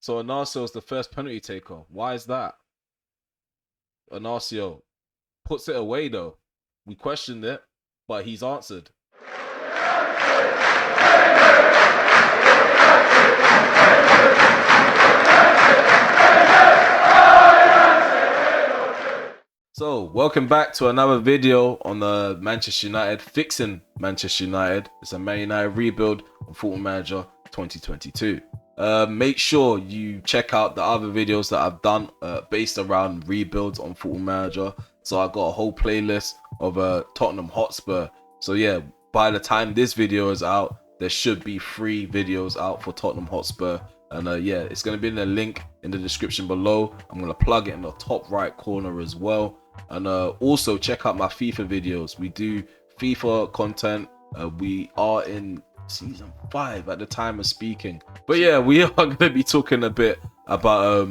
So Ignacio is the first penalty taker. Why is that? Ignacio puts it away though. We questioned it, but he's answered. So, welcome back to another video on the Manchester United, fixing Manchester United. It's a Man United rebuild on Football Manager 2022. Make sure you check out the other videos that I've done based around rebuilds on Football Manager. So I got a whole playlist of Tottenham Hotspur. So yeah, by the time this video is out, there should be 3 videos out for Tottenham Hotspur. And yeah, it's going to be in the link in the description below. I'm going to plug it in the top right corner as well. And also check out my FIFA videos. We do FIFA content. We are in season 5 at the time of speaking. But yeah, we are going to be talking a bit about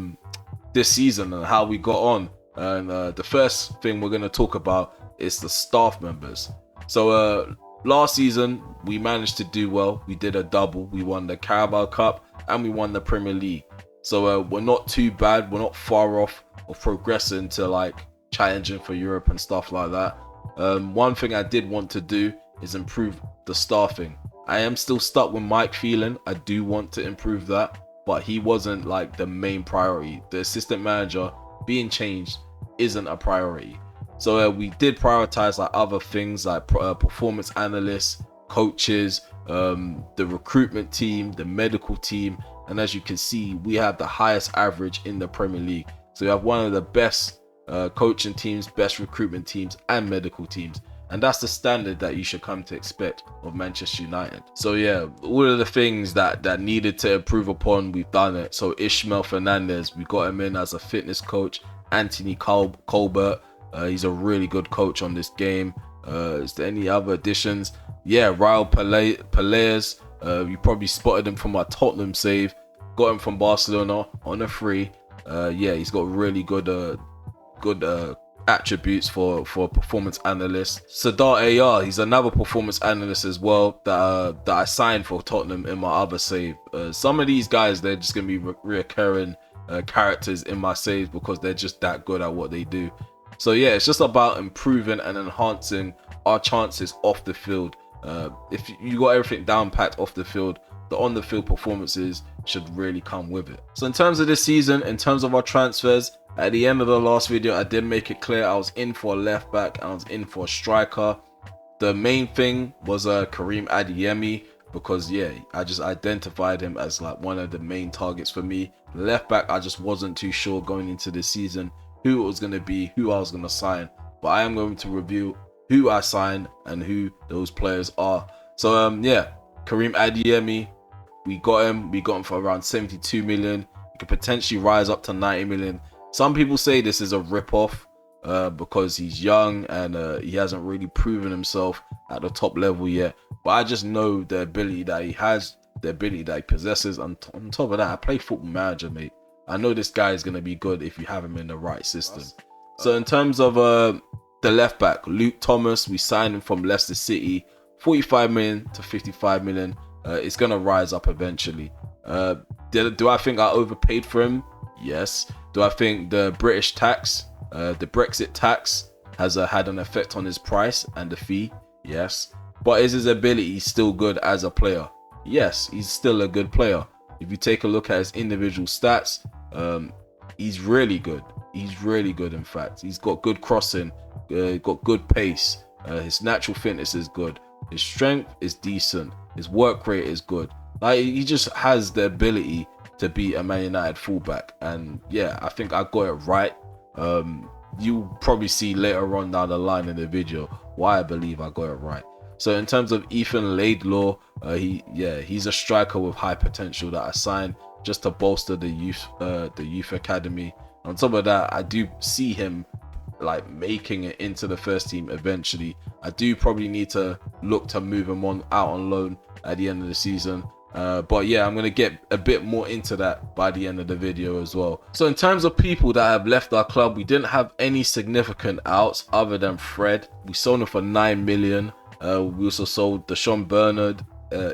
this season and how we got on. And the first thing we're going to talk about is the staff members. So last season, we managed to do well. We did a double. We won the Carabao Cup and we won the Premier League. So we're not too bad. We're not far off of progressing to like challenging for Europe and stuff like that. One thing I did want to do is improve the staffing. I am still stuck with Mike Phelan. I do want to improve that, but he wasn't like the main priority. The assistant manager being changed isn't a priority. So we did prioritize like other things like performance analysts, coaches, the recruitment team, the medical team, and as you can see, we have the highest average in the Premier League. So we have one of the best coaching teams, best recruitment teams, and medical teams, and that's the standard that you should come to expect of Manchester United. So yeah, all of the things that needed to improve upon, we've done it. So Ishmael Fernandez, we got him in as a fitness coach. Anthony Colbert, he's a really good coach on this game. Is there any other additions? Yeah, Raul Pelaez, you probably spotted him from our Tottenham save. Got him from Barcelona on a free. Yeah, he's got really good attributes for a performance analyst. Sadar AR, he's another performance analyst as well that I signed for Tottenham in my other save. Some of these guys, they're just going to be reoccurring characters in my saves because they're just that good at what they do. So yeah, it's just about improving and enhancing our chances off the field. If you got everything down packed off the field, the on the field performances should really come with it. So in terms of this season, in terms of our transfers, at the end of the last video, I did make it clear I was in for a left back, I was in for a striker. The main thing was Karim Adeyemi, because yeah, I just identified him as like one of the main targets for me. Left back, I just wasn't too sure going into this season who it was going to be, who I was going to sign. But I am going to review who I signed and who those players are. So yeah, Karim Adeyemi, we got him for around 72 million. He could potentially rise up to 90 million. Some people say this is a rip-off because he's young and he hasn't really proven himself at the top level yet. But I just know the ability that he has, the ability that he possesses. And on top of that, I play Football Manager, mate. I know this guy is going to be good if you have him in the right system. So in terms of the left back, Luke Thomas, we signed him from Leicester City, 45 million to 55 million. It's going to rise up eventually. Do I think I overpaid for him? Yes. Do I think the British tax, the Brexit tax has had an effect on his price and the fee? Yes. But is his ability still good as a player? Yes, he's still a good player. If you take a look at his individual stats, he's really good. He's really good, in fact. He's got good crossing, got good pace. His natural fitness is good. His strength is decent. His work rate is good. Like, he just has the ability to be a Man United fullback. And yeah, I think I got it right. You'll probably see later on down the line in the video why I believe I got it right. So in terms of Ethan Laidlaw, he's a striker with high potential that I signed just to bolster the youth academy. On top of that, I do see him like making it into the first team eventually. I do probably need to look to move him out on loan at the end of the season. But yeah, I'm going to get a bit more into that by the end of the video as well. So in terms of people that have left our club, we didn't have any significant outs other than Fred. We sold him for 9 million. We also sold Deshaun Bernard,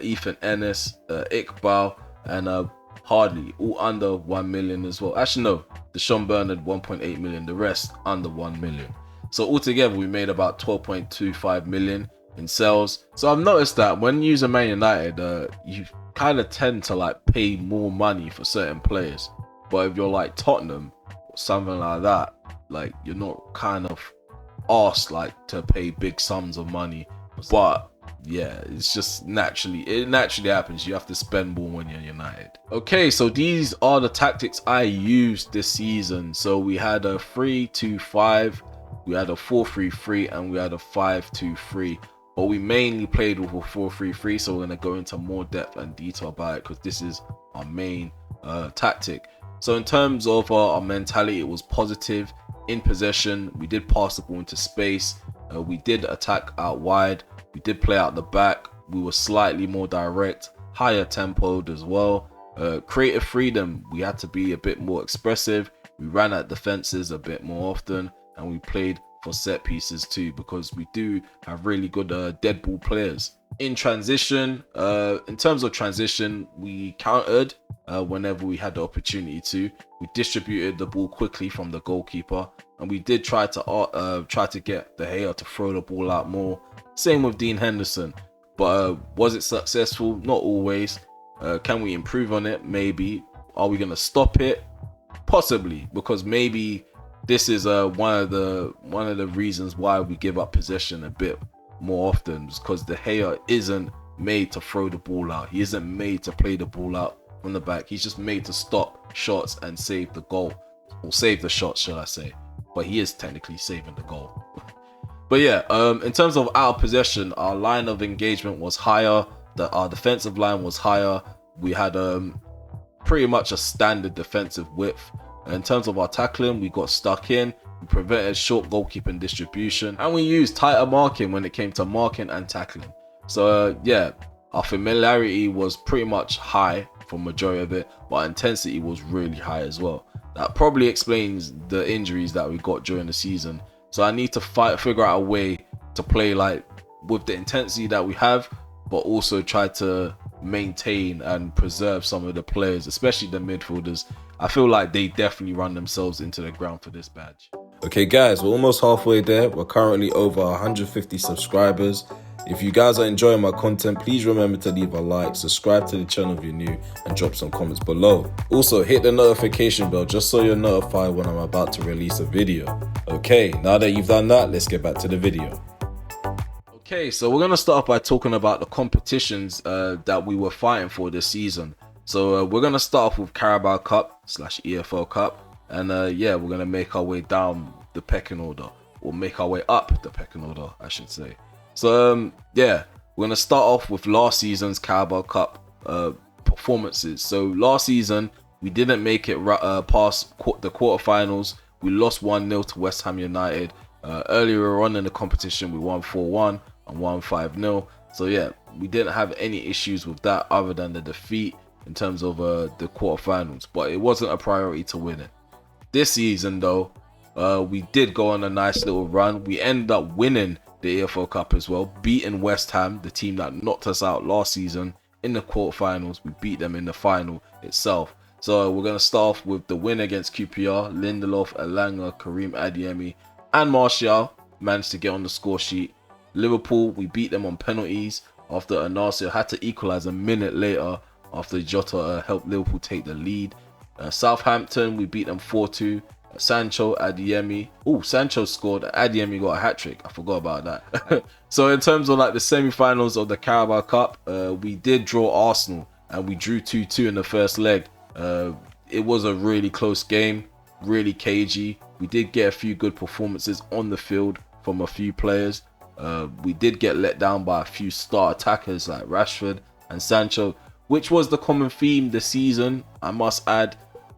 Ethan Ennis, Iqbal, and hardly, all under 1 million as well. Actually, no, the Sean Bernard 1.8 million, the rest under 1 million. So altogether, we made about 12.25 million in sales. So I've noticed that when using Man United, you kind of tend to like pay more money for certain players. But if you're like Tottenham or something like that, like you're not kind of asked like to pay big sums of money. But yeah, it's just it naturally happens. You have to spend more when you're United. Okay, so these are the tactics I used this season. So we had a 3-2-5, we had a 4-3-3, and we had a 5-2-3. But we mainly played with a 4-3-3, so we're going to go into more depth and detail about it because this is our main tactic. So in terms of our mentality, it was positive. In possession, we did pass the ball into space. We did attack out wide. We did play out the back. We were slightly more direct, higher tempoed as well. Creative freedom, we had to be a bit more expressive. We ran at defenses a bit more often, and we played for set pieces too, because we do have really good dead ball players. In transition, in terms of transition, we countered whenever we had the opportunity to. We distributed the ball quickly from the goalkeeper, and we did try to get De Gea to throw the ball out more. Same with Dean Henderson, but was it successful? Not always. Can we improve on it? Maybe. Are we gonna stop it? Possibly, because maybe this is one of the reasons why we give up possession a bit more often, because De Gea isn't made to throw the ball out. He isn't made to play the ball out from the back. He's just made to stop shots and save the goal, or save the shots, should I say? But he is technically saving the goal. But yeah, in terms of our possession, our line of engagement was higher. Our defensive line was higher. We had pretty much a standard defensive width. In terms of our tackling, we got stuck in. We prevented short goalkeeping distribution, and we used tighter marking when it came to marking and tackling. So yeah, our familiarity was pretty much high for majority of it, but intensity was really high as well. That probably explains the injuries that we got during the season. So I need to figure out a way to play like with the intensity that we have, but also try to maintain and preserve some of the players, especially the midfielders. I feel like they definitely run themselves into the ground for this badge. Okay guys, we're almost halfway there. We're currently over 150 subscribers. If you guys are enjoying my content, please remember to leave a like, subscribe to the channel if you're new, and drop some comments below. Also, hit the notification bell just so you're notified when I'm about to release a video. Okay, now that you've done that, let's get back to the video. Okay, so we're going to start off by talking about the competitions that we were fighting for this season. So we're going to start off with Carabao Cup / EFL Cup. And yeah, we're going to make our way down the pecking order, or make our way up the pecking order, I should say. So yeah, we're going to start off with last season's Carabao Cup performances. So last season, we didn't make it past the quarterfinals. We lost 1-0 to West Ham United. Earlier on in the competition, we won 4-1 and won 5-0. So yeah, we didn't have any issues with that other than the defeat in terms of the quarterfinals. But it wasn't a priority to win it. This season though, we did go on a nice little run. We ended up winning the EFL Cup as well, beating West Ham, the team that knocked us out last season in the quarterfinals. We beat them in the final itself. So we're going to start off with the win against QPR. Lindelof, Elanga, Karim Adeyemi and Martial managed to get on the score sheet. Liverpool, we beat them on penalties after Ignacio had to equalise a minute later after Jota helped Liverpool take the lead. Southampton, we beat them 4-2. Sancho, Adeyemi. Oh, Sancho scored. Adeyemi got a hat-trick. I forgot about that. So in terms of like the semi-finals of the Carabao Cup, we did draw Arsenal and we drew 2-2 in the first leg. It was a really close game, really cagey. We did get a few good performances on the field from a few players. We did get let down by a few star attackers like Rashford and Sancho, which was the common theme this season, I must add.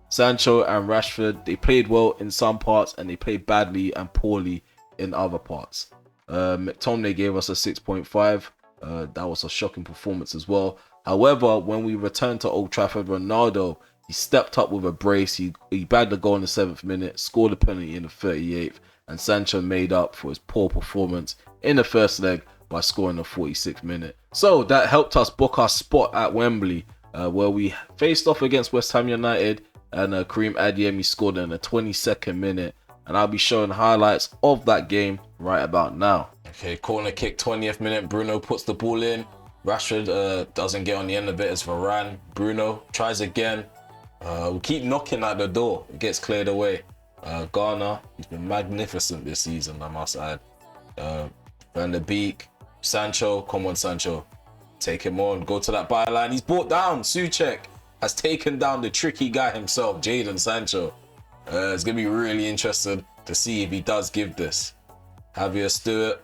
Sancho and Rashford, they played well in some parts and they played badly and poorly in other parts. McTominay gave us a 6.5. That was a shocking performance as well. However, when we returned to Old Trafford, Ronaldo, he stepped up with a brace. He bagged the goal in the 7th minute, scored a penalty in the 38th, and Sancho made up for his poor performance in the first leg by scoring the 46th minute. So that helped us book our spot at Wembley where we faced off against West Ham United, and Karim Adeyemi scored in the 22nd minute. And I'll be showing highlights of that game right about now. Okay, corner kick, 20th minute. Bruno puts the ball in. Rashford doesn't get on the end of it as Varane. Bruno tries again. We keep knocking at the door. It gets cleared away. Garner, he's been magnificent this season, I must add. Van der Beek, Sancho, come on Sancho. Take him on, go to that byline. He's brought down. Souček has taken down the tricky guy himself, Jadon Sancho. It's going to be really interesting to see if he does give this. Javier Stewart,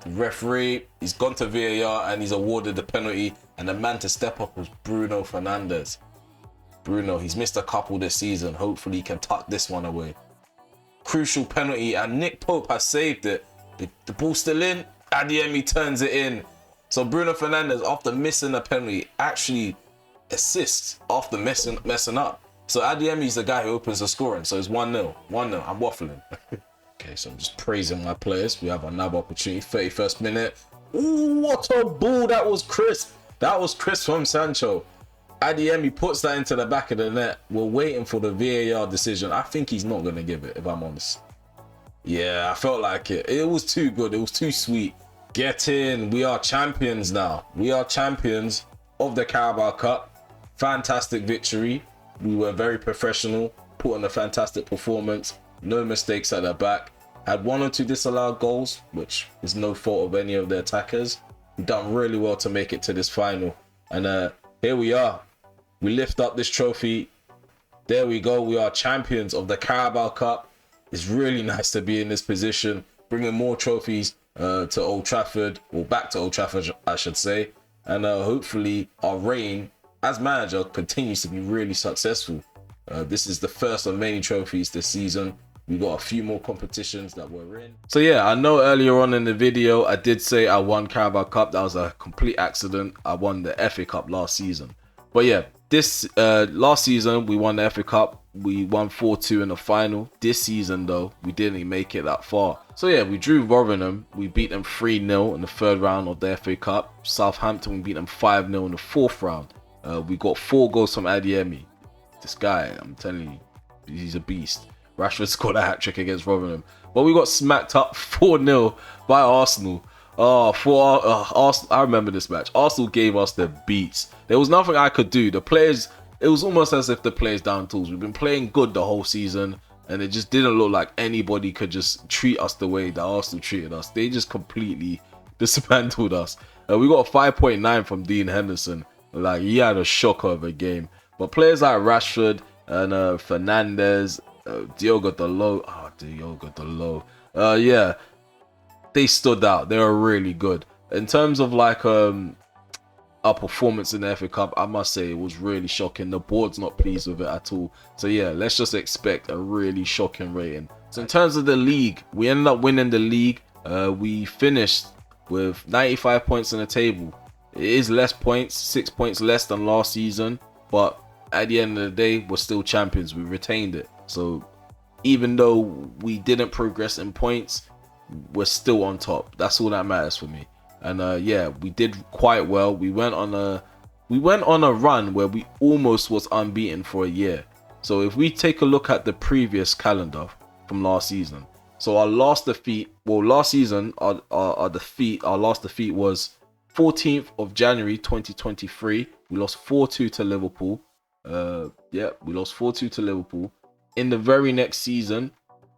the referee, he's gone to VAR and he's awarded the penalty. And the man to step up was Bruno Fernandes. Bruno, he's missed a couple this season. Hopefully he can tuck this one away. Crucial penalty, and Nick Pope has saved it. The ball's still in. Adeyemi turns it in. So Bruno Fernandes, after missing a penalty, actually assists after messing up. So Adeyemi's the guy who opens the scoring. So it's 1-0. 1-0. I'm waffling. Okay, so I'm just praising my players. We have another opportunity. 31st minute. Ooh, what a ball. That was crisp. That was crisp from Sancho. Adeyemi puts that into the back of the net. We're waiting for the VAR decision. I think he's not going to give it, if I'm honest. Yeah, I felt like it. It was too good. It was too sweet. Get in. We are champions now. We are champions of the Carabao Cup. Fantastic victory. We were very professional. Put on a fantastic performance. No mistakes at the back. Had 1 or 2 disallowed goals, which is no fault of any of the attackers. We've done really well to make it to this final. And here we are. We lift up this trophy. There we go. We are champions of the Carabao Cup. It's really nice to be in this position, bringing more trophies to Old Trafford, or back to Old Trafford, I should say. And hopefully our reign as manager continues to be really successful. This is the first of many trophies this season. We got a few more competitions that we're in. So yeah, I know earlier on in the video I did say I won Carabao Cup. That was a complete accident. I won the FA Cup last season. But yeah, this last season we won the FA Cup. We won 4-2 in the final. This season though, we didn't make it that far. So yeah, we drew Rotherham. We beat them 3-0 in the 3rd round of the FA Cup. Southampton, we beat them 5-0 in the 4th round. We got 4 goals from Adeyemi. This guy, I'm telling you, he's a beast. Rashford scored a hat-trick against Rotherham. But we got smacked up 4-0 by Arsenal. Arsenal, I remember this match. Arsenal gave us the beats. There was nothing I could do. The players, it was almost as if the players down tools. We've been playing good the whole season, and it just didn't look like anybody could just treat us the way that Arsenal treated us. They just completely dismantled us. We got a 5.9 from Dean Henderson. Like, he had a shocker of a game. But players like Rashford and Fernandes, Diogo Dalot. Yeah, they stood out. They were really good. In terms of like our performance in the FA Cup, I must say it was really shocking. The board's not pleased with it at all. So yeah, let's just expect a really shocking rating. So in terms of the league, we ended up winning the league. We finished with 95 points in the table. It is less points, 6 points less than last season, but at the end of the day, we're still champions. We retained it. So even though we didn't progress in points, we're still on top. That's all that matters for me. And yeah, we did quite well. We went on a run where we almost was unbeaten for a year. So if we take a look at the previous calendar from last season, so our last defeat, well, last season our last defeat was 14th of January 2023. We lost 4-2 to Liverpool. Yeah, we lost 4-2 to Liverpool. In the very next season,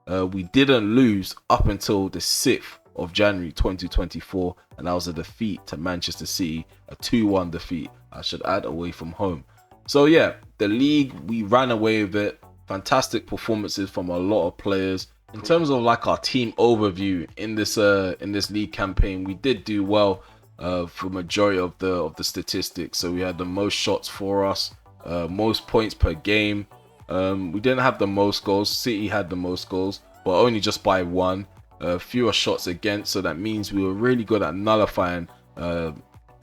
we didn't lose up until the 6th of January 2024, and that was a defeat to Manchester City, a 2-1 defeat, I should add, away from home. So yeah, the league, we ran away with it. Fantastic performances from a lot of players. In terms of like our team overview in this league campaign, we did do well for majority of the statistics. So we had the most shots for us, most points per game. We didn't have the most goals. City had the most goals, but only just by 1. Fewer shots against, so that means we were really good at nullifying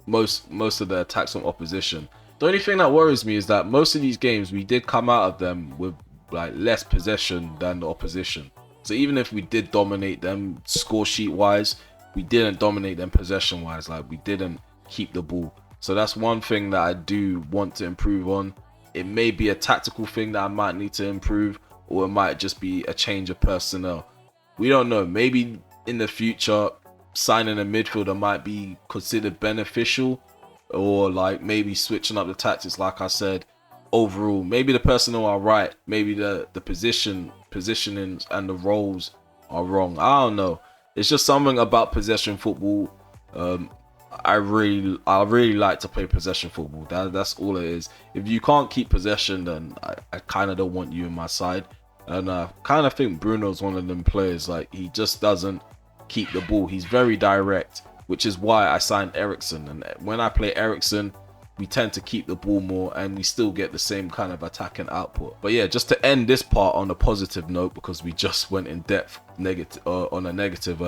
most of the attacks from opposition. The only thing that worries me is that most of these games we did come out of them with like less possession than the opposition. So even if we did dominate them score sheet wise, we didn't dominate them possession wise. Like, we didn't keep the ball. So that's one thing that I do want to improve on. It may be a tactical thing that I might need to improve, or it might just be a change of personnel. We don't know. Maybe in the future, signing a midfielder might be considered beneficial, or like maybe switching up the tactics. Like I said, overall, maybe the personnel are right. Maybe the positionings and the roles are wrong. I don't know. It's just something about possession football. I really like to play possession football. That's all it is. If you can't keep possession, then I kind of don't want you in my side. And I kind of think Bruno's one of them players. Like, he just doesn't keep the ball. He's very direct, which is why I signed Eriksen. And when I play Eriksen, we tend to keep the ball more, and we still get the same kind of attacking output. But yeah, just to end this part on a positive note, because we just went in depth on a negative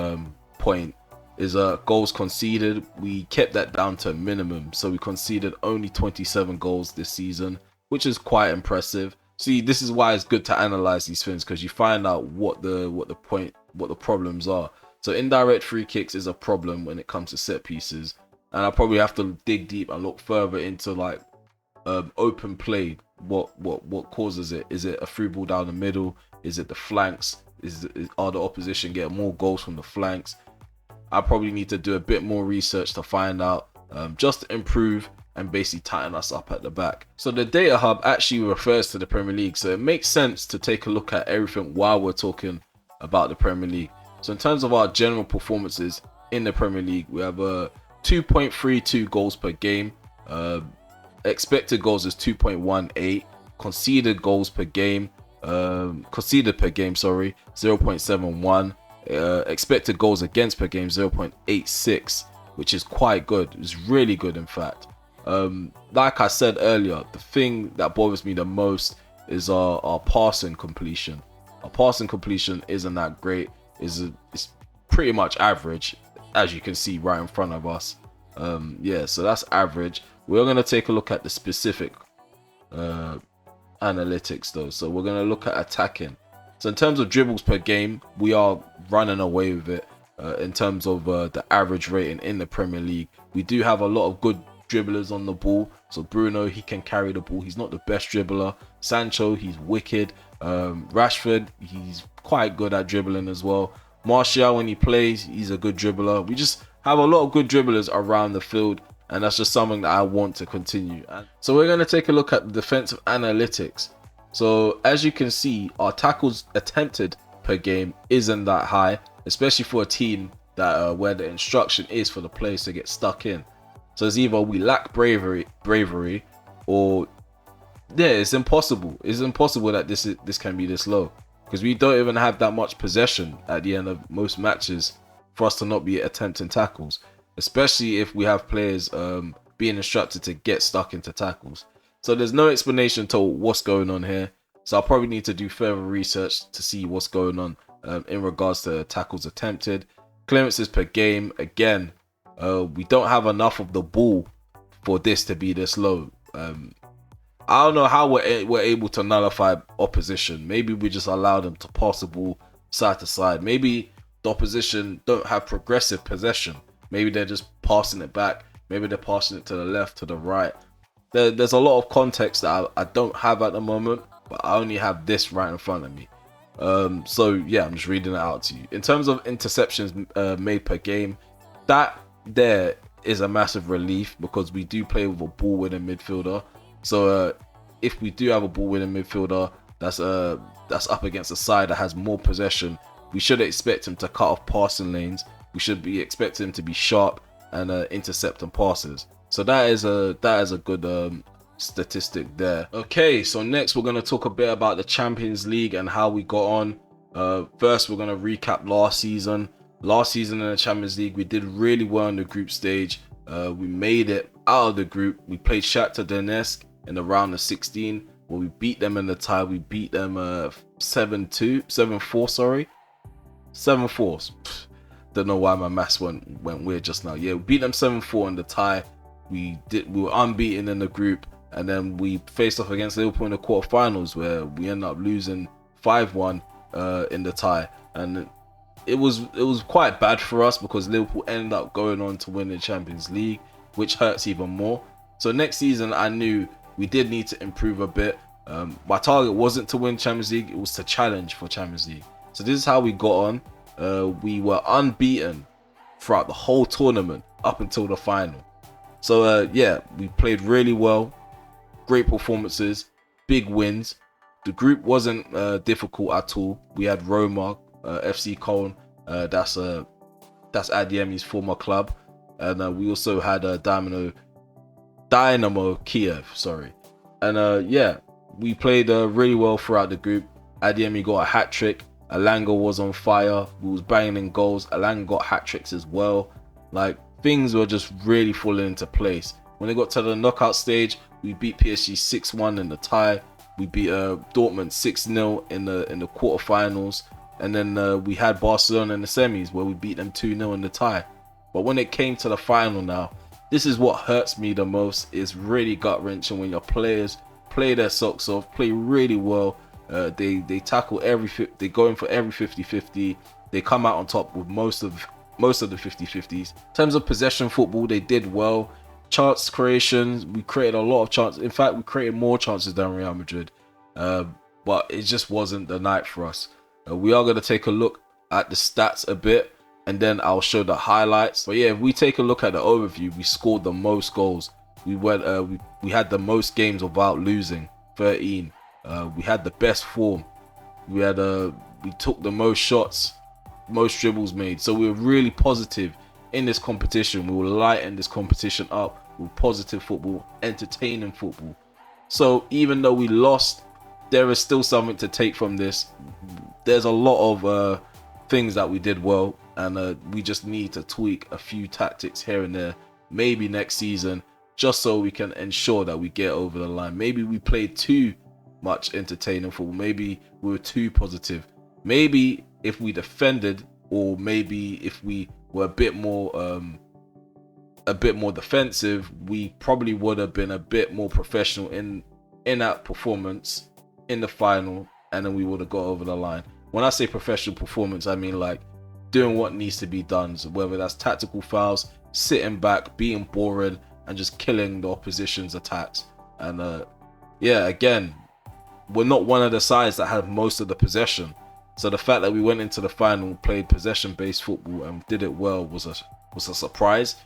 point, is goals conceded. We kept that down to a minimum, so we conceded only 27 goals this season, which is quite impressive. See, this is why it's good to analyze these things, because you find out what the problems are. So indirect free kicks is a problem when it comes to set pieces, and I probably have to dig deep and look further into like open play. What causes it? Is it a through ball down the middle? Is it the flanks? Are the opposition getting more goals from the flanks? I probably need to do a bit more research to find out, just to improve and basically tighten us up at the back. So the data hub actually refers to the Premier League, so it makes sense to take a look at everything while we're talking about the Premier League. So in terms of our general performances in the Premier League, we have 2.32 goals per game. Expected goals is 2.18. Conceded per game, 0.71. Expected goals against per game, 0.86, which is quite good. It's really good, in fact. Like I said earlier, the thing that bothers me the most is our passing completion. Our passing completion isn't that great. It's pretty much average, as you can see right in front of us. Yeah, so that's average. We're going to take a look at the specific analytics though. So we're going to look at attacking. So in terms of dribbles per game, we are running away with it. In terms of the average rating in the Premier League, we do have a lot of good dribblers on the ball. So Bruno, he can carry the ball. He's not the best dribbler. Sancho, he's wicked. Rashford, he's quite good at dribbling as well. Martial, when he plays, he's a good dribbler. We just have a lot of good dribblers around the field, and that's just something that I want to continue. So we're going to take a look at the defensive analytics. So as you can see, our tackles attempted per game isn't that high, especially for a team that where the instruction is for the players to get stuck in. So it's either we lack bravery, or yeah, it's impossible. It's impossible that this can be this low, because we don't even have that much possession at the end of most matches for us to not be attempting tackles, especially if we have players being instructed to get stuck into tackles. So there's no explanation to what's going on here. So I'll probably need to do further research to see what's going on in regards to tackles attempted. Clearances per game, again, we don't have enough of the ball for this to be this low. I don't know how we're able to nullify opposition. Maybe we just allow them to pass the ball side to side. Maybe the opposition don't have progressive possession. Maybe they're just passing it back. Maybe they're passing it to the left, to the right. There's a lot of context that I don't have at the moment, but I only have this right in front of me. So yeah, I'm just reading it out to you. In terms of interceptions made per game, that there is a massive relief, because we do play with a ball-winning midfielder. So if we do have a ball-winning midfielder that's up against a side that has more possession, we should expect him to cut off passing lanes. We should be expecting him to be sharp and intercepting passes. So that is a good statistic there. Okay, so next we're going to talk a bit about the Champions League and how we got on. First, we're going to recap last season. Last season in the Champions League, we did really well in the group stage. We made it out of the group. We played Shakhtar Donetsk in the round of 16, where we beat them in the tie. We beat them 7-4, sorry. 7-4. Don't know why my maths went weird just now. Yeah, we beat them 7-4 in the tie. We were unbeaten in the group, and then we faced off against Liverpool in the quarterfinals, where we ended up losing 5-1 in the tie. And it was quite bad for us, because Liverpool ended up going on to win the Champions League. which hurts even more. So next season, I knew we did need to improve a bit. My target wasn't to win Champions League, it was to challenge for Champions League. So this is how we got on. We were unbeaten throughout the whole tournament up until the final. So yeah, we played really well, great performances, big wins. The group wasn't difficult at all. We had Roma, FC Köln, that's Adeyemi's former club, and we also had Dynamo Kiev, sorry. And yeah, we played really well throughout the group. Adeyemi got a hat-trick. Alanga was on fire. We was banging in goals. Alanga got hat-tricks as well. Like, things were just really falling into place. When they got to the knockout stage, we beat PSG 6-1 in the tie. We beat Dortmund 6-0 in the quarterfinals. And then we had Barcelona in the semis where we beat them 2-0 in the tie. But when it came to the final now, this is what hurts me the most. It's really gut-wrenching when your players play their socks off, play really well. They tackle they go in for every 50-50. They come out on top with most of the 50-50s. In terms of possession football, they did well. Chance creations, we created a lot of chances. In fact, we created more chances than Real Madrid. But it just wasn't the night for us. We are going to take a look at the stats a bit, and then I'll show the highlights. But yeah, if we take a look at the overview, we scored the most goals. We had the most games without losing, 13. We had the best form. We took the most shots, most dribbles made. So we were really positive in this competition. We will lighten this competition up with positive football, entertaining football. So even though we lost, there is still something to take from this. There's a lot of things that we did well, and we just need to tweak a few tactics here and there, maybe next season, just so we can ensure that we get over the line. Maybe we played too much entertaining football. Maybe we were too positive. Maybe if we defended, or maybe if we were a bit more defensive, we probably would have been a bit more professional in that performance in the final, and then we would have got over the line. When I say professional performance, I mean like doing what needs to be done. So whether that's tactical fouls, sitting back, being boring, and just killing the opposition's attacks. And yeah, again, we're not one of the sides that had most of the possession. So the fact that we went into the final, played possession-based football, and did it well was a surprise.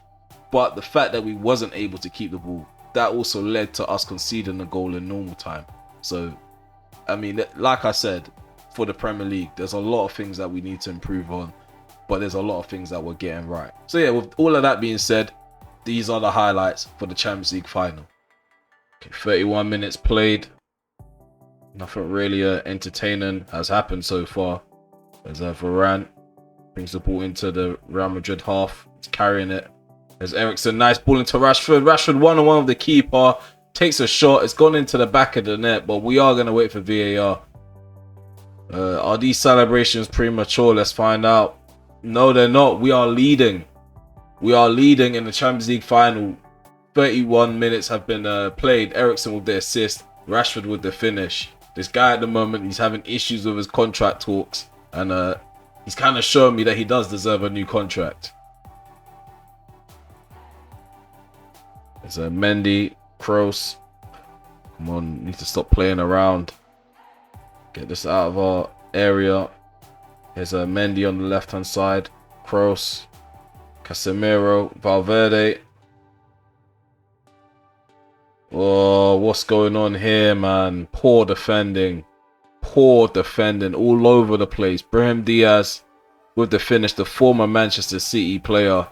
But the fact that we wasn't able to keep the ball, that also led to us conceding a goal in normal time. So, I mean, like I said, for the Premier League, there's a lot of things that we need to improve on, but there's a lot of things that we're getting right. So yeah, with all of that being said, these are the highlights for the Champions League final. Okay, 31 minutes played. Nothing really entertaining has happened so far. There's Varane brings the ball into the Real Madrid half. He's carrying it. There's Eriksen, nice ball into Rashford. Rashford one-on-one with the keeper. Takes a shot. It's gone into the back of the net, but we are going to wait for VAR. Are these celebrations premature? Let's find out. No, they're not. We are leading. We are leading in the Champions League final. 31 minutes have been played. Eriksen with the assist. Rashford with the finish. This guy at the moment, he's having issues with his contract talks. And he's kind of showing me that he does deserve a new contract. There's Mendy, Kroos. Come on, need to stop playing around. Get this out of our area. Here's Mendy on the left-hand side. Kroos. Casemiro. Valverde. Oh, what's going on here, man? Poor defending. Poor defending all over the place. Brahim Diaz with the finish. The former Manchester City player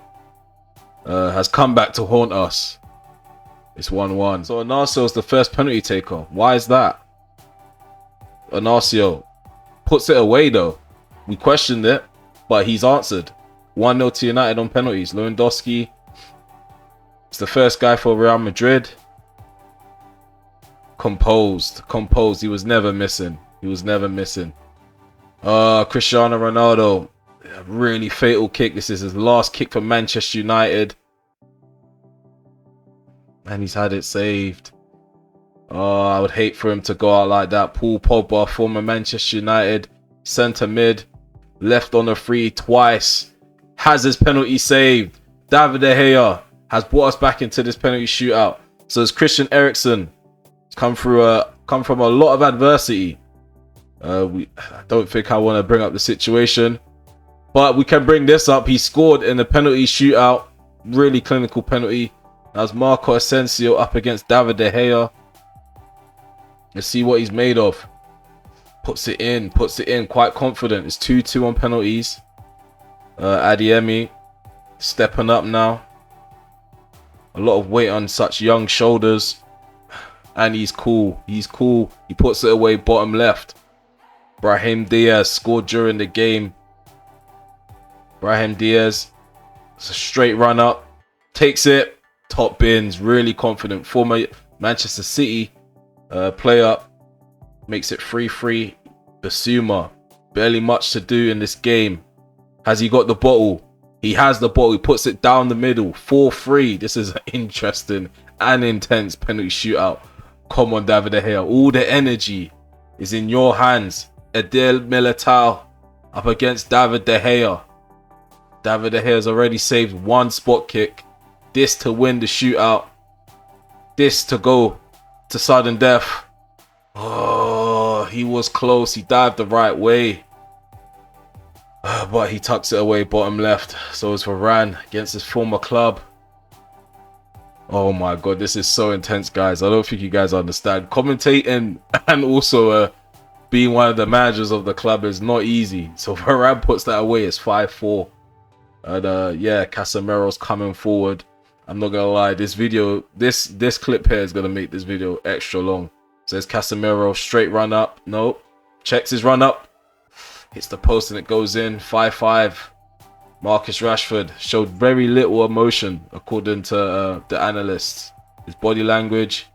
has come back to haunt us. It's 1-1. So Ignacio is the first penalty taker. Why is that? Ignacio puts it away though. We questioned it, but he's answered. 1-0 to United on penalties. Lewandowski is the first guy for Real Madrid. Composed. He was never missing. Cristiano Ronaldo, a really fatal kick. This is his last kick for Manchester United, and he's had it saved. I would hate for him to go out like that. Paul Pogba, former Manchester United centre mid, left on a free twice, has his penalty saved. David De Gea has brought us back into this penalty shootout. So it's Christian Eriksen. It's come from a lot of adversity. I don't think I want to bring up the situation, but we can bring this up. He scored in the penalty shootout. Really clinical penalty. That was Marco Asensio up against David De Gea. Let's see what he's made of. Puts it in, quite confident. It's 2-2 on penalties. Adeyemi stepping up now. A lot of weight on such young shoulders. And he's cool. He puts it away, bottom left. Brahim Diaz scored during the game. Brahim Diaz. It's a straight run up. Takes it. Top bins. Really confident. Former Manchester City player. Makes it 3-3. Basuma. Barely much to do in this game. Has he got the bottle? He has the bottle. He puts it down the middle. 4-3. This is an interesting and intense penalty shootout. Come on, David De Gea. All the energy is in your hands. Eder Militao up against David De Gea. David De Gea has already saved one spot kick. This to win the shootout. This to go to sudden death. Oh, he was close. He dived the right way. But he tucks it away bottom left. So it's Varane against his former club. Oh my god, this is so intense, guys. I don't think you guys understand. Commentating and also being one of the managers of the club is not easy. So Varane puts that away. It's 5-4. And yeah, Casemiro's coming forward. I'm not gonna lie, this video, this clip here is gonna make this video extra long. So there's Casemiro, straight run up. Nope. Checks his run up. Hits the post and it goes in. 5-5. Marcus Rashford showed very little emotion according to the analysts. His body language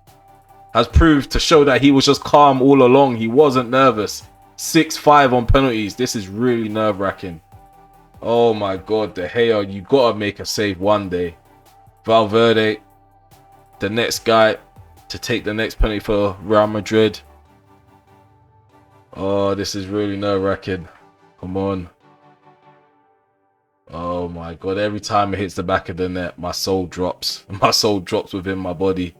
has proved to show that he was just calm all along. He wasn't nervous. 6-5 on penalties. This is really nerve-wracking. Oh my god, De Gea, you gotta make a save one day. Valverde, the next guy to take the next penalty for Real Madrid. Oh, this is really nerve-wracking. Come on. Oh my god, every time it hits the back of the net, my soul drops. My soul drops within my body.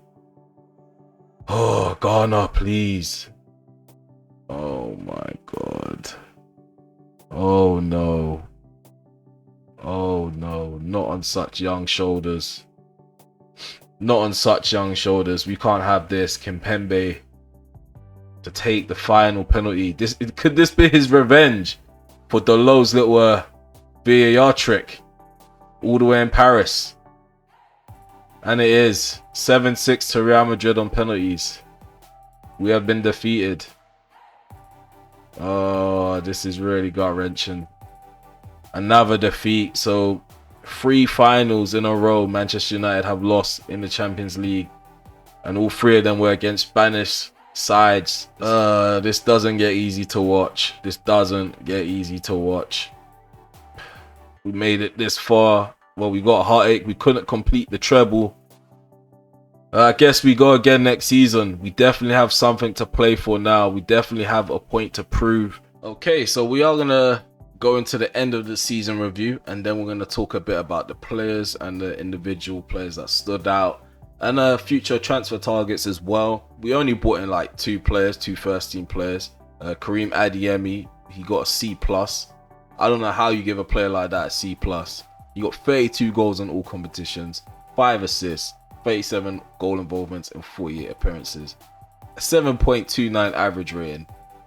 Oh, Ghana, please. Oh my god. Oh no. Oh no, not on such young shoulders. Not on such young shoulders. We can't have this. Kimpembe to take the final penalty. Could this be his revenge for Dalot's little VAR trick all the way in Paris? And it is 7-6 to Real Madrid on penalties. We have been defeated. Oh, this is really gut-wrenching. Another defeat. So 3 finals in a row Manchester United have lost in the Champions League, and all 3 of them were against Spanish sides. This doesn't get easy to watch. This doesn't get easy to watch. We made it this far. Well, we got a heartache. We couldn't complete the treble. I guess we go again next season. We definitely have something to play for now. We definitely have a point to prove. Okay, so we are going to go into the end of the season review, and then we're going to talk a bit about the players and the individual players that stood out, and future transfer targets as well. We only brought in like 2 players, 2 first team players. Karim Adeyemi, he got a C+. I don't know how you give a player like that a C+. He got 32 goals in all competitions, 5 assists, 37 goal involvements and 48 appearances. A 7.29 average rating.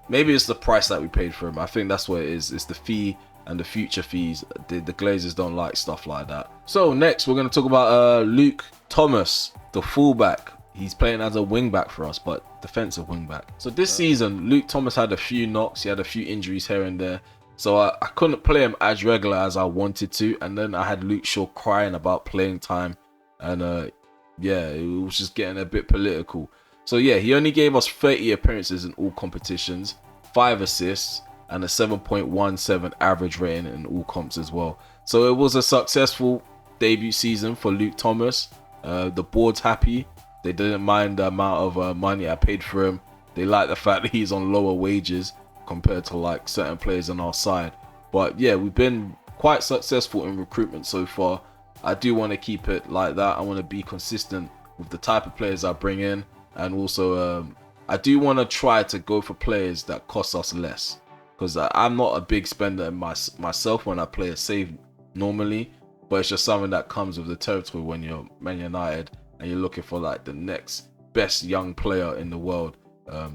Maybe it's the price that we paid for him. I think that's what it is. It's the fee and the future fees. The Glazers don't like stuff like that. So next we're going to talk about Luke Thomas, the fullback. He's playing as a wing back for us, but defensive wing back. So this season, Luke Thomas had a few knocks. He had a few injuries here and there. So I couldn't play him as regular as I wanted to. And then I had Luke Shaw crying about playing time. And yeah, it was just getting a bit political. So yeah, he only gave us 30 appearances in all competitions, 5 assists, and a 7.17 average rating in all comps as well. So it was a successful debut season for Luke Thomas. The board's happy. They didn't mind the amount of money I paid for him. They like the fact that he's on lower wages compared to like certain players on our side. But yeah, we've been quite successful in recruitment so far. I do want to keep it like that. I want to be consistent with the type of players I bring in, and also I do want to try to go for players that cost us less, because I'm not a big spender in myself when I play a save normally, but it's just something that comes with the territory when you're Man United and you're looking for like the next best young player in the world.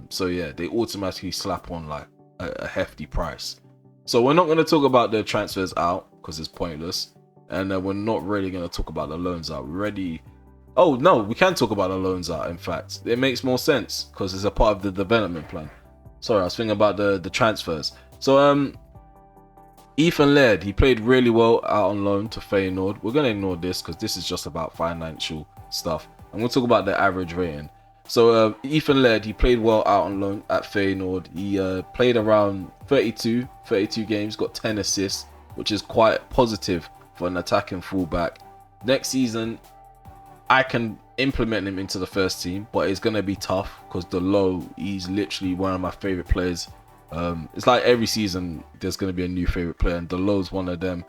So yeah, they automatically slap on like a hefty price. So we're not going to talk about the transfers out because it's pointless, and we're not really going to talk about the loans out. Oh no, we can talk about the loans out. In fact, it makes more sense because it's a part of the development plan. Sorry, I was thinking about the transfers. So Ethan Laird, he played really well out on loan to Feyenoord. We're going to ignore this because this is just about financial stuff. I'm going to talk about the average rating. So Ethan Laird, he played well out on loan at Feyenoord. He played around 32 games, got 10 assists, which is quite positive for an attacking fullback. Next season, I can implement him into the first team, but it's going to be tough because Dalot, he's literally one of my favorite players. It's like every season there's going to be a new favorite player, and Dalot's one of them.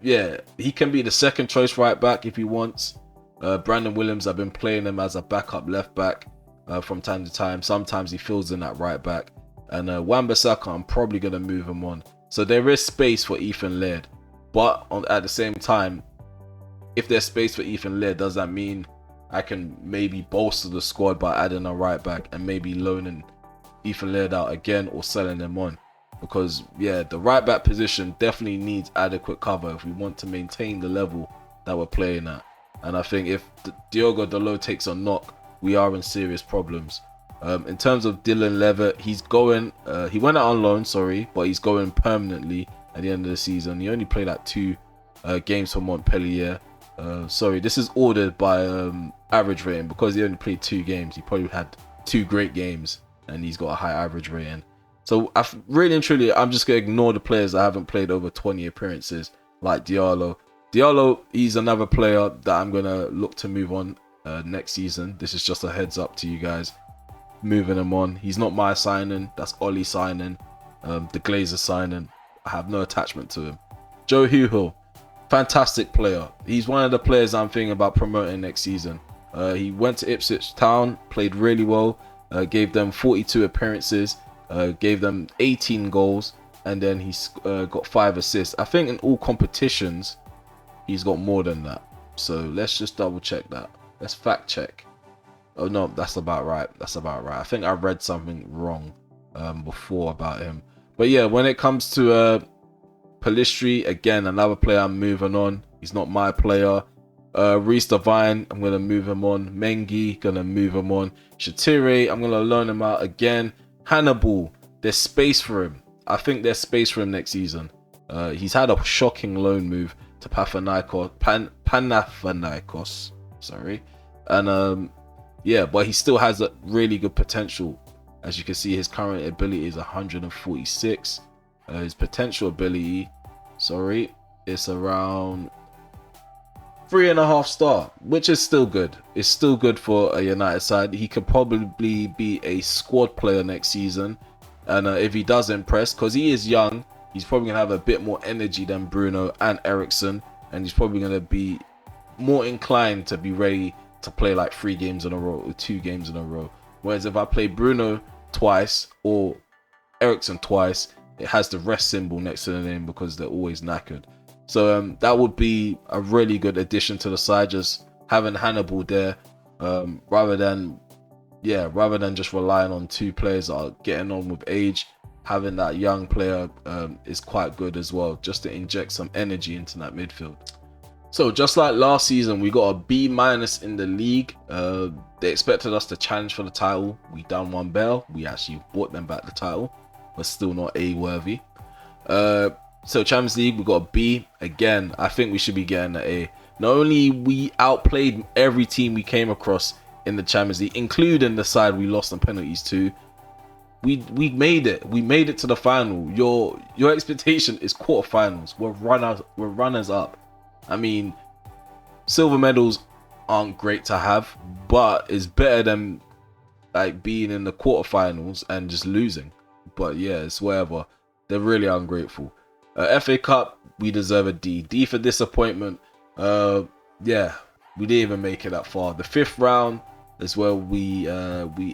Yeah, he can be the second choice right back if he wants. Brandon Williams, I've been playing him as a backup left back from time to time. Sometimes he fills in that right back. And Wan-Bissaka, I'm probably going to move him on. So there is space for Ethan Laird. But at the same time, if there's space for Ethan Laird, does that mean I can maybe bolster the squad by adding a right back and maybe loaning Ethan Laird out again or selling him on? Because yeah, the right back position definitely needs adequate cover if we want to maintain the level that we're playing at. And I think if Diogo Dalot takes a knock, we are in serious problems. In terms of Dylan Levitt, he's going, he went out on loan, but he's going permanently at the end of the season. He only played like 2 games for Montpellier. This is ordered by average rating because he only played 2 games. He probably had 2 great games and he's got a high average rating. So really and truly, I'm just going to ignore the players that haven't played over 20 appearances like Diallo. Diallo, he's another player that I'm going to look to move on next season. This is just a heads up to you guys. Moving him on. He's not my signing. That's Ollie signing. The Glazer signing. I have no attachment to him. Joe Hugill, fantastic player. He's one of the players I'm thinking about promoting next season. He went to Ipswich Town, played really well, gave them 42 appearances, gave them 18 goals, and then he's got 5 assists. I think in all competitions, he's got more than that. So let's just double check that. Let's fact check. Oh no, that's about right. I think I read something wrong before about him. But yeah, when it comes to Pellistri, again, another player I'm moving on. He's not my player. Reece Devine, I'm going to move him on. Mengi, going to move him on. Shatire, I'm going to loan him out again. Hannibal, there's space for him. I think there's space for him next season. He's had a shocking loan move to Panathinaikos. And yeah, but he still has a really good potential. As you can see, his current ability is 146. His potential ability, it's around 3.5 star, which is still good. It's still good for a United side. He could probably be a squad player next season. And if he does impress, because he is young, he's probably going to have a bit more energy than Bruno and Eriksen. And he's probably going to be more inclined to be ready to play like 3 games in a row or 2 games in a row. Whereas if I play Bruno twice or Eriksen twice, it has the rest symbol next to the name because they're always knackered. So that would be a really good addition to the side, just having Hannibal there, rather than just relying on 2 players that are getting on with age. Having that young player is quite good as well, just to inject some energy into that midfield. So just like last season, we got a B- in the league. They expected us to challenge for the title. We done one better. We actually bought them back the title, but still not A worthy. So Champions League, we got a B. Again, I think we should be getting an A. Not only we outplayed every team we came across in the Champions League, including the side we lost on penalties to. We made it. We made it to the final. Your expectation is quarterfinals. We're runners up. I mean, silver medals aren't great to have, but it's better than like being in the quarterfinals and just losing. But yeah, it's whatever. They're really ungrateful. FA Cup, we deserve a D. D for disappointment. Yeah, we didn't even make it that far. The fifth round is where we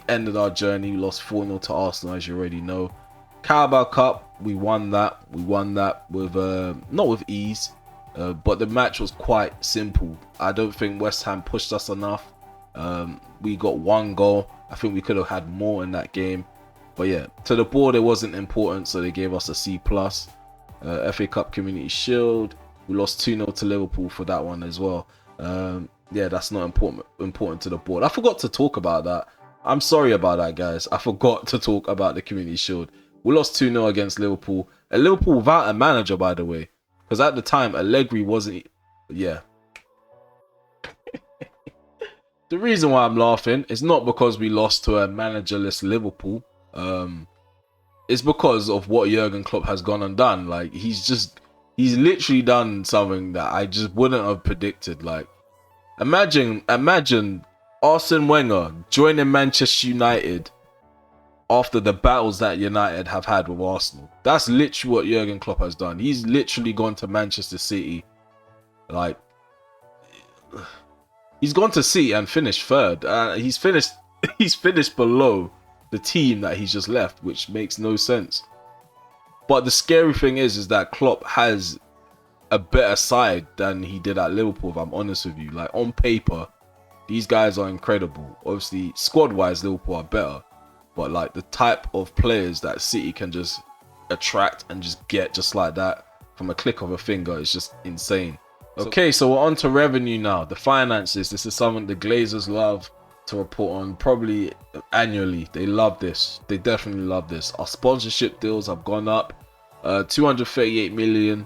ended our journey. We lost 4-0 to Arsenal, as you already know. Carabao Cup, we won that. We won that with not with ease, but the match was quite simple. I don't think West Ham pushed us enough. We got one goal. I think we could have had more in that game. But yeah, to the board it wasn't important, so they gave us a C+. FA Cup Community Shield, we lost 2-0 to Liverpool for that one as well. Yeah, that's not important to the board. I forgot to talk about that. I'm sorry about that, guys. I forgot to talk about the Community Shield. We lost 2-0 against Liverpool. And Liverpool without a manager, by the way. Because at the time, Allegri wasn't... Yeah. The reason why I'm laughing is not because we lost to a managerless Liverpool. It's because of what Jurgen Klopp has gone and done. Like, he's literally done something that I just wouldn't have predicted. Like, imagine Arsene Wenger joining Manchester United after the battles that United have had with Arsenal. That's literally what Jurgen Klopp has done. He's literally gone to Manchester City. Like, he's gone to City and finished third. He's finished below the team that he's just left, which makes no sense. But the scary thing is that Klopp has a better side than he did at Liverpool, if I'm honest with you. Like, on paper, these guys are incredible. Obviously, squad-wise, Liverpool are better. But, like, the type of players that City can just attract and just get just like that from a click of a finger is just insane. Okay, so we're on to revenue now. The finances. This is something the Glazers love to report on, probably annually. They love this. They definitely love this. Our sponsorship deals have gone up. 238 million.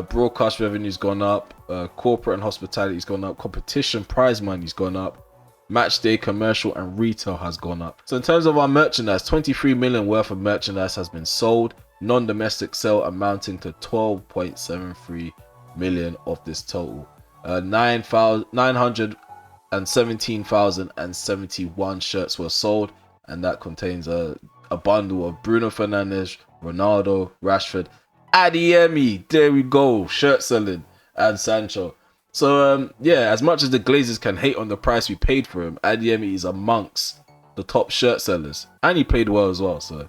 Broadcast revenue's gone up. Corporate and hospitality's gone up. Competition prize money's gone up. Match day commercial and retail has gone up. So in terms of our merchandise, 23 million worth of merchandise has been sold. Non-domestic sale amounting to 12.73 million of this total. 917,071 shirts were sold, and that contains a bundle of Bruno Fernandes, Ronaldo, Rashford, Adeyemi, there we go, shirt selling, and Sancho. So yeah, as much as the Glazers can hate on the price we paid for him, Adeyemi is amongst the top shirt sellers, and he played well as well. So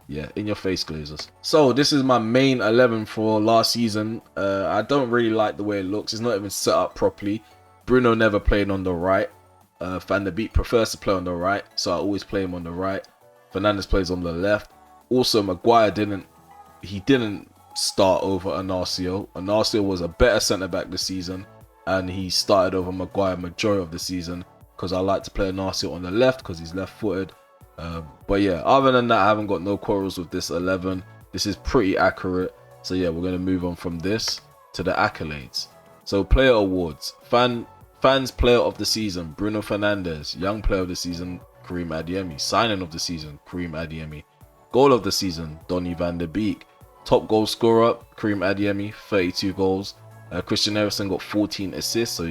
yeah, in your face, Glazers. So this is my main 11 for last season. I don't really like the way it looks. It's not even set up properly. Bruno never played on the right. Van der Beek prefers to play on the right, so I always play him on the right. Fernandes plays on the left. Also, Maguire didn't start over Ignacio. Ignacio was a better centre back this season, and he started over Maguire majority of the season because I like to play Ignacio on the left because he's left-footed. But yeah, other than that, I haven't got no quarrels with this 11. This is pretty accurate. So yeah, we're going to move on from this to the accolades. So player awards. Fans player of the season, Bruno Fernandes. Young player of the season, Karim Adeyemi. Signing of the season, Karim Adeyemi. Goal of the season, Donny van der Beek. Top goal scorer, Karim Adeyemi, 32 goals. Christian Eriksen got 14 assists, so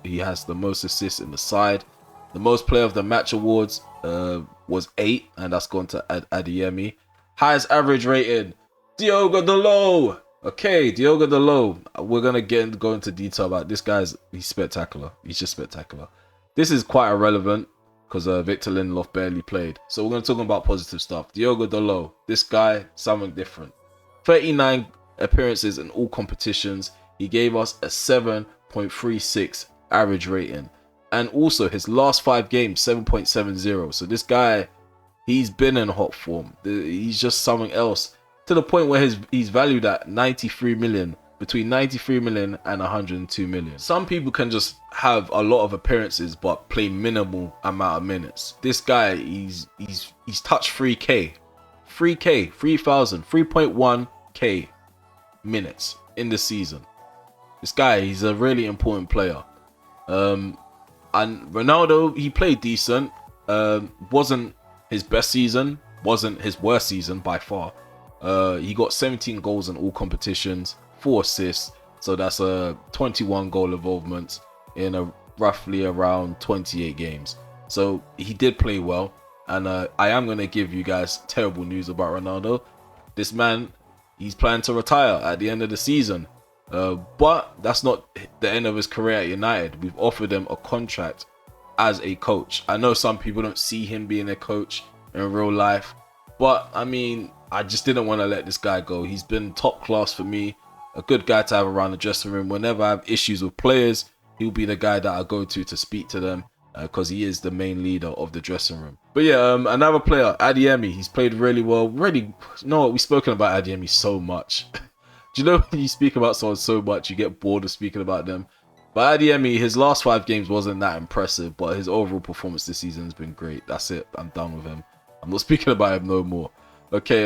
he has the most assists in the side. The most player of the match awards was 8, and that's gone to Adeyemi. Highest average rating, Diogo Dalot. Okay, Diogo Dalot. We're gonna go into detail about this guy's. He's spectacular. He's just spectacular. This is quite irrelevant because Victor Lindelof barely played. So we're gonna talk about positive stuff. Diogo Dalot. This guy, something different. 39 appearances in all competitions. He gave us a 7.36 average rating. And also his last 5 games, 7.70. So this guy, he's been in hot form. He's just something else. To the point where he's valued at 93 million. Between 93 million and 102 million. Some people can just have a lot of appearances but play minimal amount of minutes. This guy, he's touched 3K. 3.1k minutes in the season. This guy, he's a really important player. And Ronaldo, he played decent. Wasn't his best season, wasn't his worst season by far. He got 17 goals in all competitions, 4 assists, so that's a 21 goal involvement in roughly around 28 games. So he did play well, and I am going to give you guys terrible news about Ronaldo. This man, he's planning to retire at the end of the season. But that's not the end of his career at United. We've offered him a contract as a coach. I know some people don't see him being a coach in real life, but I mean, I just didn't want to let this guy go. He's been top class for me, a good guy to have around the dressing room. Whenever I have issues with players, he'll be the guy that I go to speak to them, because he is the main leader of the dressing room. But yeah, another player, Adeyemi, he's played really well. Really, you know what, we've spoken about Adeyemi so much. Do you know when you speak about someone so much, you get bored of speaking about them? But Adeyemi, his last 5 games wasn't that impressive, but his overall performance this season has been great. That's it. I'm done with him. I'm not speaking about him no more. Okay,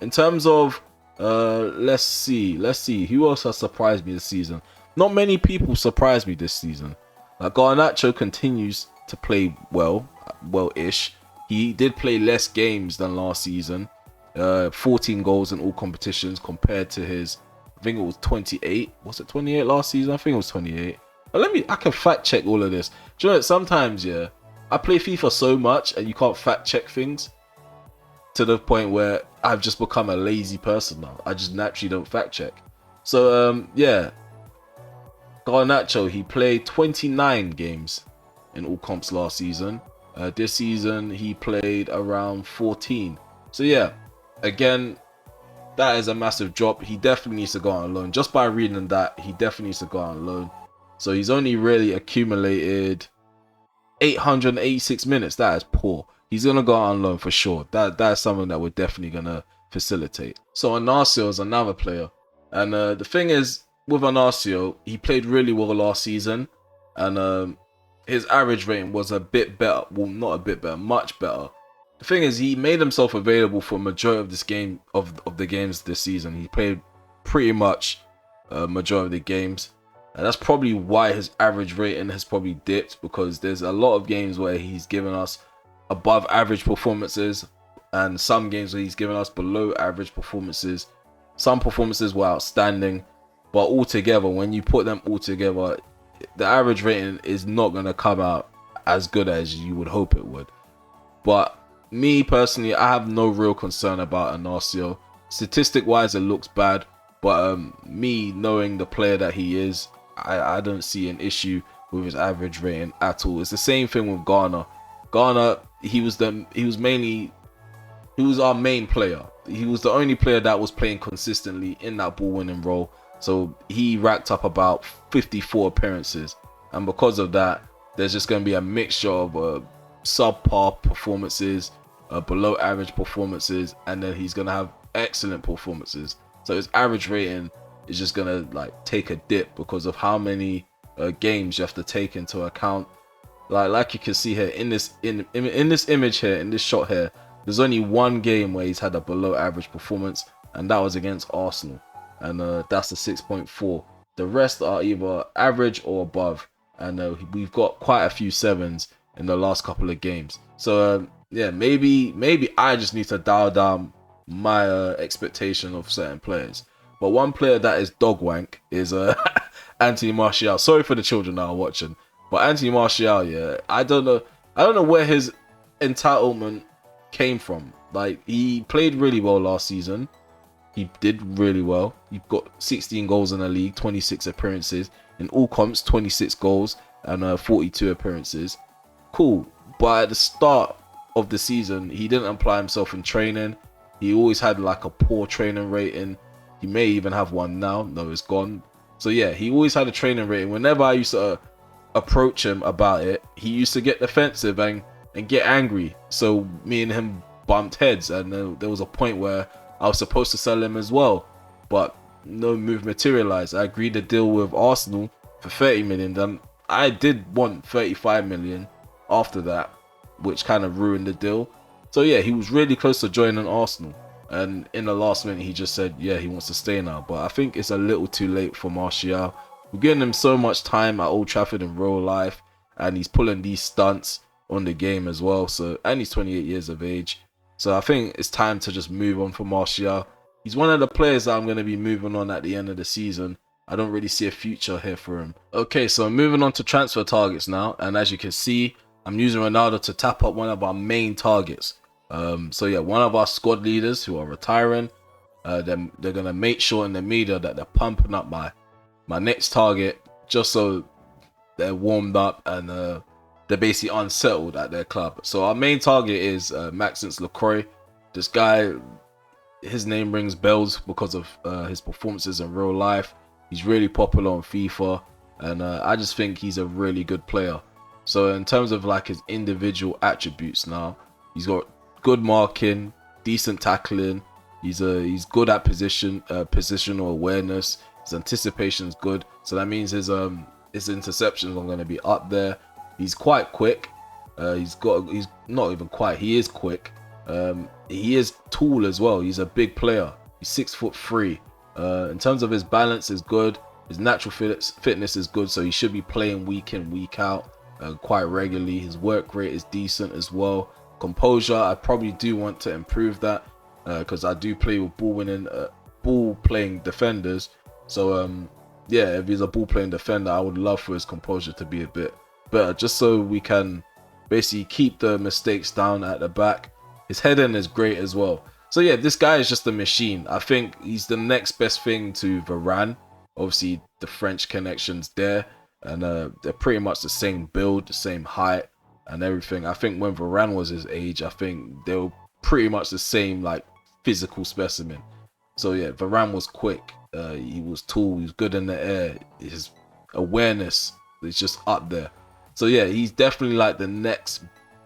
in terms of, let's see. Who else has surprised me this season? Not many people surprised me this season. Like, Garnacho continues to play well-ish. He did play less games than last season. 14 goals in all competitions compared to his, I think it was 28. Was it 28 last season? I think it was 28. But I can fact check all of this. Do you know, sometimes, yeah, I play FIFA so much and you can't fact check things to the point where I've just become a lazy person now. I just naturally don't fact check. So, yeah, Garnacho, he played 29 games in all comps last season. This season, he played around 14. So, yeah. Again, that is a massive drop. He definitely needs to go on loan. Just by reading that, he definitely needs to go on loan. So he's only really accumulated 886 minutes. That is poor. He's going to go on loan for sure. That's something that we're definitely going to facilitate. So Ignacio is another player. And the thing is, with Ignacio, he played really well last season. And his average rating was a bit better. Well, not a bit better, much better. The thing is, he made himself available for a majority of this game of the games this season. He played pretty much majority of the games, and that's probably why his average rating has probably dipped, because there's a lot of games where he's given us above average performances and some games where he's given us below average performances. Some performances were outstanding, but altogether, when you put them all together, the average rating is not going to come out as good as you would hope it would. But me personally, I have no real concern about Ignacio. Statistic wise, it looks bad, but me knowing the player that he is, I don't see an issue with his average rating at all. It's the same thing with Garner. Garner, he was our main player. He was the only player that was playing consistently in that ball winning role. So he racked up about 54 appearances, and because of that, there's just going to be a mixture of subpar performances, below average performances, and then he's gonna have excellent performances. So his average rating is just gonna like take a dip because of how many games you have to take into account. Like you can see here in this image here, in this shot here, there's only one game where he's had a below average performance, and that was against Arsenal, and that's a 6.4. The rest are either average or above, and we've got quite a few 7s in the last couple of games. So yeah, maybe I just need to dial down my expectation of certain players. But one player that is dog wank is Anthony Martial. Sorry for the children that are watching, but Anthony Martial, yeah, I don't know where his entitlement came from. Like, he played really well last season. He did really well. He got 16 goals in the league, 26 appearances in all comps, 26 goals and 42 appearances. Cool, but at the start of the season, he didn't apply himself in training. He always had like a poor training rating. He may even have one now. No, it's gone. So yeah, he always had a training rating. Whenever I used to approach him about it, he used to get defensive and get angry. So me and him bumped heads, and there was a point where I was supposed to sell him as well, but no move materialized. I agreed to deal with Arsenal for 30 million. Then I did want 35 million after that, which kind of ruined the deal. So yeah, he was really close to joining Arsenal, and in the last minute he just said yeah, he wants to stay now. But I think it's a little too late for Martial. We're giving him so much time at Old Trafford in real life, and he's pulling these stunts on the game as well. So, and he's 28 years of age. So I think it's time to just move on for Martial. He's one of the players that I'm going to be moving on at the end of the season. I don't really see a future here for him. Okay, so moving on to transfer targets now, and as you can see, I'm using Ronaldo to tap up one of our main targets. So yeah, one of our squad leaders who are retiring. They're gonna make sure in the media that they're pumping up my my next target, just so they're warmed up and they're basically unsettled at their club. So our main target is Maxence Lacroix. This guy, his name rings bells because of his performances in real life. He's really popular on FIFA, and I just think he's a really good player. So in terms of like his individual attributes now, he's got good marking, decent tackling. He's good at positional awareness. His anticipation is good. So that means his interceptions are going to be up there. He's quite quick. He's not even quite. He is quick. He is tall as well. He's a big player. He's 6'3". In terms of his balance is good. His natural fitness is good. So he should be playing week in, week out quite regularly. His work rate is decent as well. Composure, I probably do want to improve that because I do play with ball playing defenders. So yeah, if he's a ball playing defender, I would love for his composure to be a bit better, just so we can basically keep the mistakes down at the back. His heading is great as well. So yeah, this guy is just a machine. I think he's the next best thing to Varane. Obviously, the French connection's there, and they're pretty much the same build, the same height, and everything. I think when Varane was his age, I think they were pretty much the same like physical specimen. So yeah, Varane was quick. He was tall. He was good in the air. His awareness is just up there. So yeah, he's definitely like the next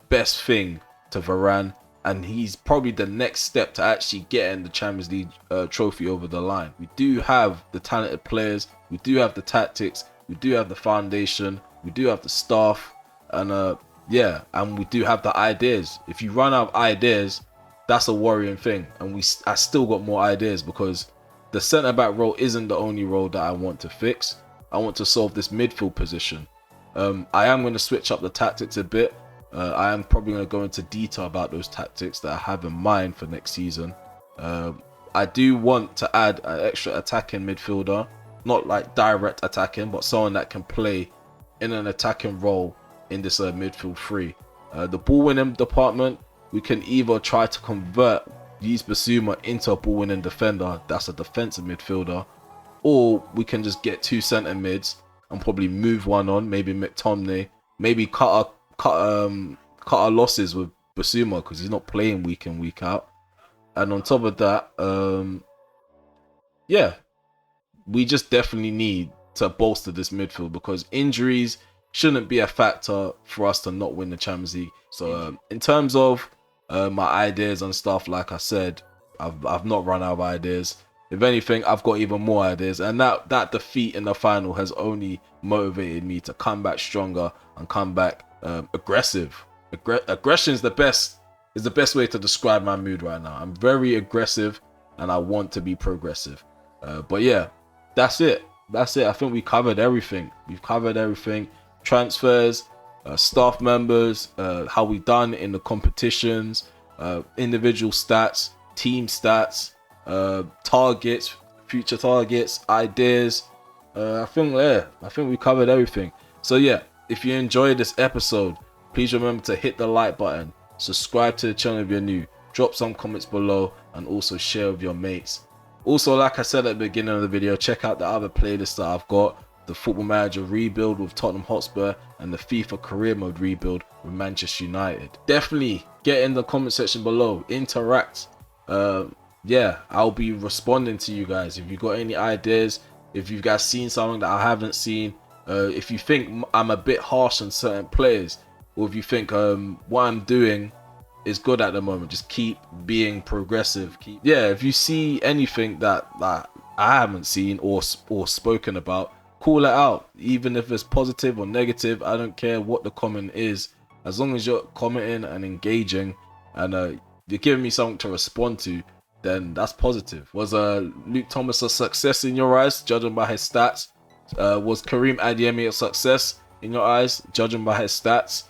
best thing to Varane. And he's probably the next step to actually getting the Champions League trophy over the line. We do have the talented players. We do have the tactics. We do have the foundation. We do have the staff. And yeah, and we do have the ideas. If you run out of ideas, that's a worrying thing. And I still got more ideas, because the centre-back role isn't the only role that I want to fix. I want to solve this midfield position. I am going to switch up the tactics a bit. I am probably going to go into detail about those tactics that I have in mind for next season. I do want to add an extra attacking midfielder, not like direct attacking, but someone that can play in an attacking role in this midfield three. The ball winning department, we can either try to convert Yves Bissouma into a ball winning defender, that's a defensive midfielder, or we can just get two centre mids and probably move one on, maybe McTominay, maybe cut our losses with Bissouma because he's not playing week in, week out. And on top of that, yeah, we just definitely need to bolster this midfield, because injuries shouldn't be a factor for us to not win the Champions League. So in terms of my ideas and stuff, like I said, I've not run out of ideas. If anything, I've got even more ideas, and that defeat in the final has only motivated me to come back stronger and come back aggressive. Aggression is the best way to describe my mood right now. I'm very aggressive and I want to be progressive. But yeah, that's it. I think we covered everything. We've covered everything. Transfers, staff members, how we done in the competitions, individual stats, team stats, targets, future targets, ideas. I think we covered everything. So yeah, if you enjoyed this episode, please remember to hit the like button, subscribe to the channel if you're new, drop some comments below, and also share with your mates. Also, like I said at the beginning of the video, check out the other playlists that I've got: the Football Manager Rebuild with Tottenham Hotspur and the FIFA Career Mode Rebuild with Manchester United. Definitely get in the comment section below, interact. Yeah, I'll be responding to you guys. If you got any ideas, if you guys seen something that I haven't seen, if you think I'm a bit harsh on certain players, or if you think what I'm doing is good at the moment, just keep being progressive. If you see anything that I haven't seen or spoken about, call it out. Even if it's positive or negative, I don't care what the comment is, as long as you're commenting and engaging and you're giving me something to respond to, then that's positive. Was Luke Thomas a success in your eyes, judging by his stats? Was Karim Adeyemi a success in your eyes, judging by his stats?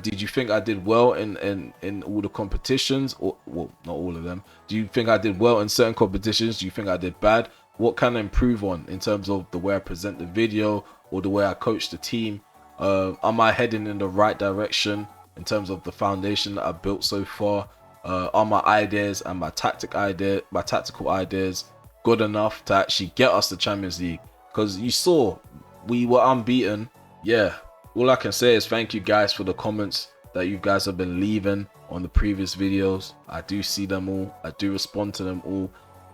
Did you think I did well in all the competitions, or well, not all of them? Do you think I did well in certain competitions? Do you think I did bad? What can I improve on in terms of the way I present the video or the way I coach the team? Am I heading in the right direction in terms of the foundation that I've built so far? Are my ideas and my tactical ideas good enough to actually get us the Champions League? because you saw we were unbeaten. Yeah, all I can say is thank you guys for the comments that you guys have been leaving on the previous videos. I do see them all, I do respond to them all.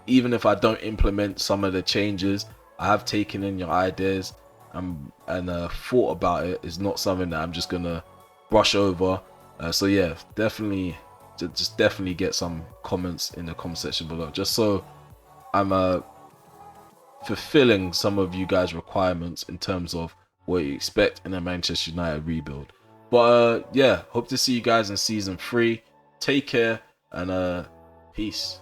Even if I don't implement some of the changes, I have taken in your ideas and thought about it. It's not something that I'm just gonna brush over. So yeah, definitely just definitely get some comments in the comment section below, just so I'm fulfilling some of you guys' requirements in terms of what you expect in a Manchester United rebuild. But yeah, hope to see you guys in season 3. Take care and peace.